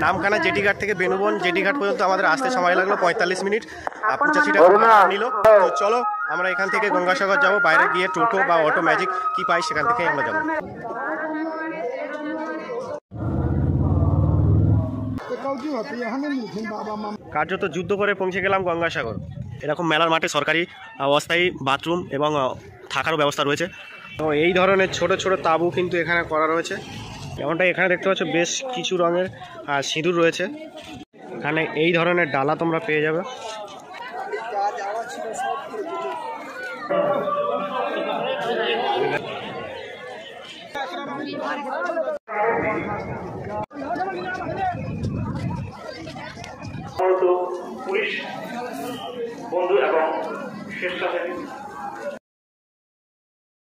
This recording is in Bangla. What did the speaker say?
নামখানা জেটিঘাট থেকে বেনুবন জেটিঘাট পর্যন্ত আমাদের আসতে সময় লাগলো 45 মিনিট। 85 টাকা নিল। তো চলো আমরা এখান থেকে গঙ্গাসাগর যাব। বাইরে গিয়ে টোটো বা অটো ম্যাজিক কি পাই সেখান থেকে আমরা যাব। কার্যত যুদ্ধ করে পৌঁছে গেলাম গঙ্গাসাগর। এরকম মেলার মাঠে সরকারি অস্থায়ী বাথরুম এবং থাকারও ব্যবস্থা রয়েছে। তো এই ধরনের ছোট ছোট তাঁবু কিন্তু এখানে করা রয়েছে। যেমনটা এখানে দেখতে পাচ্ছ বেশ কিছু রঙের সিঁদুর রয়েছে। এখানে এই ধরনের ডালা তোমরা পেয়ে যাবে। পুলিশ বন্ধু এবং স্বেচ্ছাসেবী